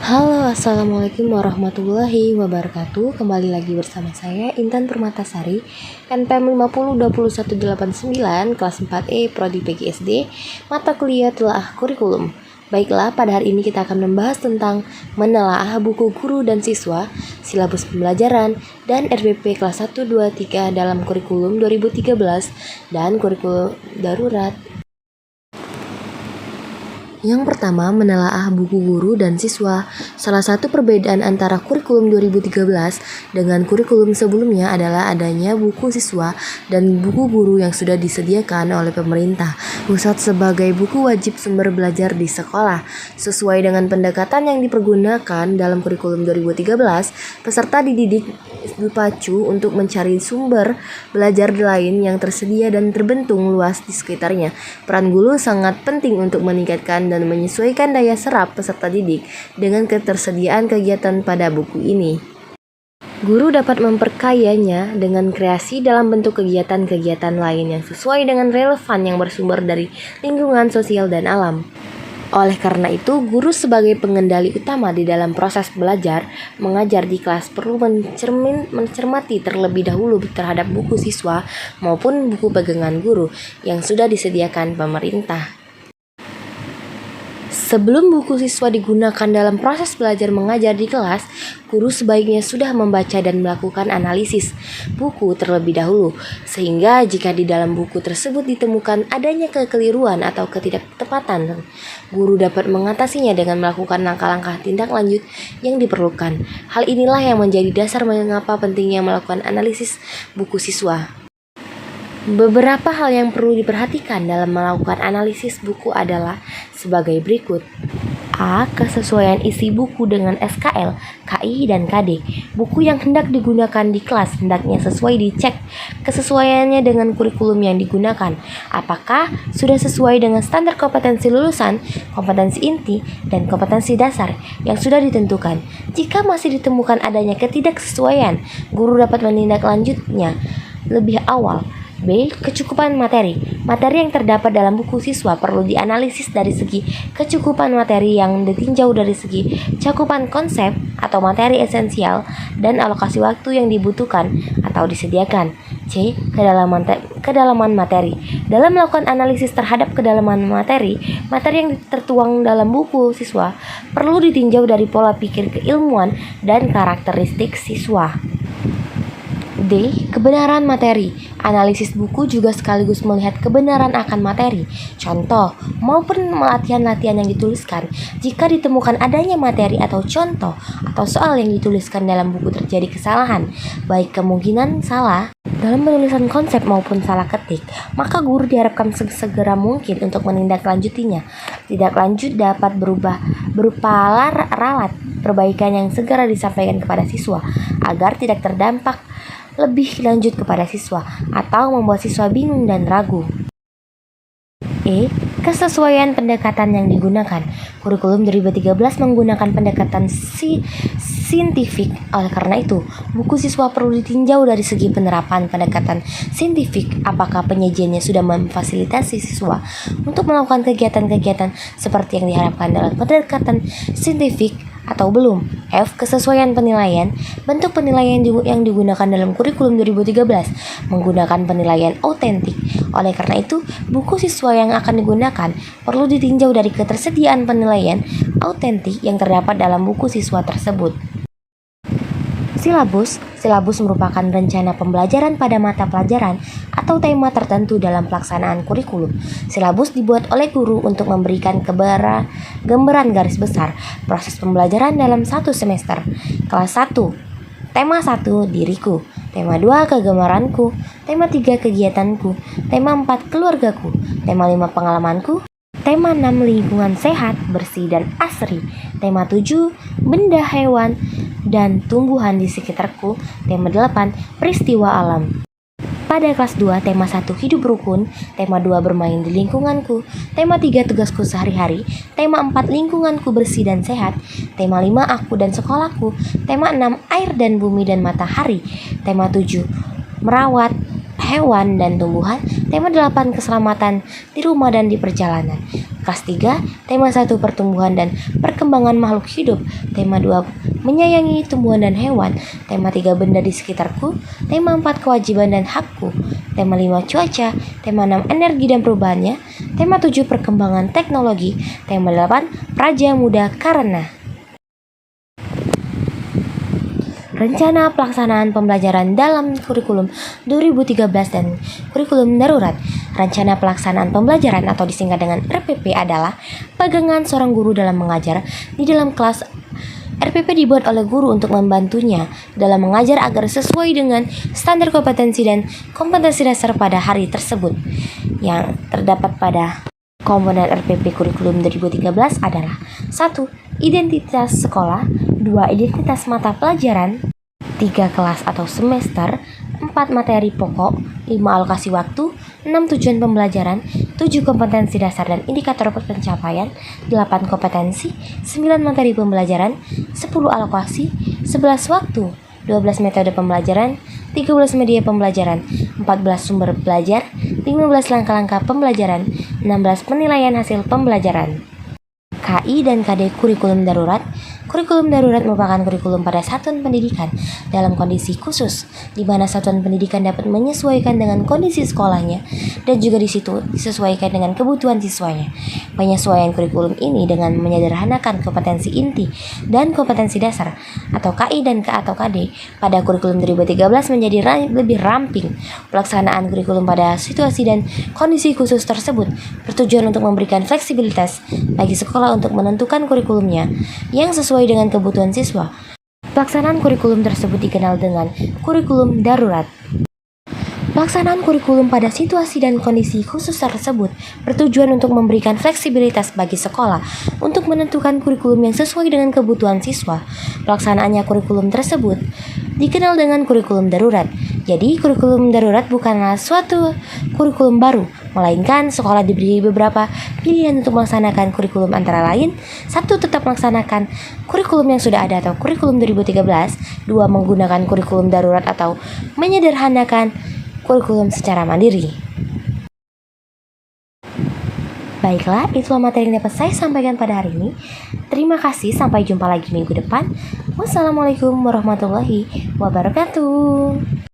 Halo, Assalamualaikum warahmatullahi wabarakatuh. Kembali lagi bersama saya Intan Permatasari, NPM 502189, kelas 4E, Prodi PGSD, mata kuliah Telaah Kurikulum. Baiklah, pada hari ini kita akan membahas tentang menelaah buku guru dan siswa, silabus pembelajaran, dan RBP kelas 1, 2, 3 dalam kurikulum 2013 dan kurikulum darurat. Yang pertama, menelaah buku guru dan siswa. Salah satu perbedaan antara kurikulum 2013 dengan kurikulum sebelumnya adalah adanya buku siswa dan buku guru yang sudah disediakan oleh pemerintah pusat sebagai buku wajib sumber belajar di sekolah. Sesuai dengan pendekatan yang dipergunakan dalam kurikulum 2013, peserta dididik dipacu untuk mencari sumber belajar lain yang tersedia dan terbentung luas di sekitarnya. Peran guru sangat penting untuk meningkatkan dan menyesuaikan daya serap peserta didik dengan ketersediaan kegiatan pada buku ini. Guru dapat memperkayanya dengan kreasi dalam bentuk kegiatan-kegiatan lain yang sesuai dengan relevan yang bersumber dari lingkungan sosial dan alam. Oleh karena itu, guru sebagai pengendali utama di dalam proses belajar mengajar di kelas perlu mencermati terlebih dahulu terhadap buku siswa maupun buku pegangan guru yang sudah disediakan pemerintah. Sebelum buku siswa digunakan dalam proses belajar mengajar di kelas, guru sebaiknya sudah membaca dan melakukan analisis buku terlebih dahulu, sehingga jika di dalam buku tersebut ditemukan adanya kekeliruan atau ketidaktepatan, guru dapat mengatasinya dengan melakukan langkah-langkah tindak lanjut yang diperlukan. Hal inilah yang menjadi dasar mengapa pentingnya melakukan analisis buku siswa. Beberapa hal yang perlu diperhatikan dalam melakukan analisis buku adalah sebagai berikut. A. Kesesuaian isi buku dengan SKL, KI, dan KD. Buku yang hendak digunakan di kelas hendaknya sesuai dicek kesesuaiannya dengan kurikulum yang digunakan. Apakah sudah sesuai dengan standar kompetensi lulusan, kompetensi inti, dan kompetensi dasar yang sudah ditentukan. Jika masih ditemukan adanya ketidaksesuaian, guru dapat menindaklanjutnya lebih awal. B. Kecukupan materi. Materi yang terdapat dalam buku siswa perlu dianalisis dari segi kecukupan materi yang ditinjau dari segi cakupan konsep atau materi esensial dan alokasi waktu yang dibutuhkan atau disediakan. C. Kedalaman materi. Dalam melakukan analisis terhadap kedalaman materi yang tertuang dalam buku siswa perlu ditinjau dari pola pikir keilmuan dan karakteristik siswa. D. Kebenaran materi. Analisis buku juga sekaligus melihat kebenaran akan materi, contoh, maupun latihan-latihan yang dituliskan. Jika ditemukan adanya materi atau contoh atau soal yang dituliskan dalam buku terjadi kesalahan, baik kemungkinan salah dalam penulisan konsep maupun salah ketik, maka guru diharapkan segera mungkin untuk menindaklanjutinya. Tindak lanjut dapat berupa ralat perbaikan yang segera disampaikan kepada siswa agar tidak terdampak lebih lanjut kepada siswa atau membuat siswa bingung dan ragu. E. Kesesuaian pendekatan yang digunakan. Kurikulum 2013 menggunakan pendekatan saintifik. Oleh karena itu, buku siswa perlu ditinjau dari segi penerapan pendekatan saintifik. Apakah penyajiannya sudah memfasilitasi siswa untuk melakukan kegiatan-kegiatan seperti yang diharapkan dalam pendekatan saintifik atau belum. F. Kesesuaian penilaian. Bentuk penilaian yang digunakan dalam kurikulum 2013 menggunakan penilaian autentik. Oleh karena itu, buku siswa yang akan digunakan perlu ditinjau dari ketersediaan penilaian autentik yang terdapat dalam buku siswa tersebut. Silabus merupakan rencana pembelajaran pada mata pelajaran atau tema tertentu dalam pelaksanaan kurikulum. Silabus dibuat oleh guru untuk memberikan gambaran garis besar proses pembelajaran dalam satu semester. Kelas 1, tema 1 diriku, tema 2 kegemaranku, tema 3 kegiatanku, tema 4 keluargaku, tema 5 pengalamanku, tema 6 lingkungan sehat, bersih, dan asri, tema 7 benda hewan dan tumbuhan di sekitarku, tema 8 peristiwa alam. Pada kelas 2, tema 1 hidup rukun, tema 2 bermain di lingkunganku, tema 3 tugasku sehari-hari, tema 4 lingkunganku bersih dan sehat, tema 5 aku dan sekolahku, tema 6 air dan bumi dan matahari, tema 7 merawat hewan dan tumbuhan. Tema 8 keselamatan di rumah dan di perjalanan. Kelas 3 tema 1 pertumbuhan dan perkembangan makhluk hidup. Tema 2 menyayangi tumbuhan dan hewan. Tema 3 benda di sekitarku. Tema 4 kewajiban dan hakku. Tema 5 cuaca. Tema 6 energi dan perubahannya. Tema 7 perkembangan teknologi. Tema 8 praja muda karena. Rencana pelaksanaan pembelajaran dalam kurikulum 2013 dan kurikulum darurat. Rencana pelaksanaan pembelajaran atau disingkat dengan RPP adalah pegangan seorang guru dalam mengajar di dalam kelas. RPP dibuat oleh guru untuk membantunya dalam mengajar agar sesuai dengan standar kompetensi dan kompetensi dasar pada hari tersebut. Yang terdapat pada komponen RPP kurikulum 2013 adalah 1. Identitas sekolah, 2. Identitas mata pelajaran, 3 kelas atau semester, 4 materi pokok, 5 alokasi waktu, 6 tujuan pembelajaran, 7 kompetensi dasar dan indikator pencapaian, 8 kompetensi, 9 materi pembelajaran, 10 alokasi, 11 waktu, 12 metode pembelajaran, 13 media pembelajaran, 14 sumber belajar, 15 langkah-langkah pembelajaran, 16 penilaian hasil pembelajaran. KI dan KD kurikulum darurat. Kurikulum darurat merupakan kurikulum pada satuan pendidikan dalam kondisi khusus, di mana satuan pendidikan dapat menyesuaikan dengan kondisi sekolahnya dan juga di situ disesuaikan dengan kebutuhan siswanya. Penyesuaian kurikulum ini dengan menyederhanakan kompetensi inti dan kompetensi dasar atau KI dan atau KD pada kurikulum 2013 menjadi lebih ramping. Pelaksanaan kurikulum pada situasi dan kondisi khusus tersebut bertujuan untuk memberikan fleksibilitas bagi sekolah untuk menentukan kurikulumnya yang sesuai dengan kebutuhan siswa. Pelaksanaan kurikulum tersebut dikenal dengan kurikulum darurat. Pelaksanaan kurikulum pada situasi dan kondisi khusus tersebut bertujuan untuk memberikan fleksibilitas bagi sekolah untuk menentukan kurikulum yang sesuai dengan kebutuhan siswa. Pelaksanaannya kurikulum tersebut dikenal dengan kurikulum darurat. Jadi, kurikulum darurat bukanlah suatu kurikulum baru, melainkan sekolah diberi beberapa pilihan untuk melaksanakan kurikulum antara lain 1. Tetap melaksanakan kurikulum yang sudah ada atau kurikulum 2013. 2. Menggunakan kurikulum darurat atau menyederhanakan kurikulum secara mandiri. Baiklah, itulah materi yang dapat saya sampaikan pada hari ini. Terima kasih, sampai jumpa lagi minggu depan. Wassalamualaikum warahmatullahi wabarakatuh.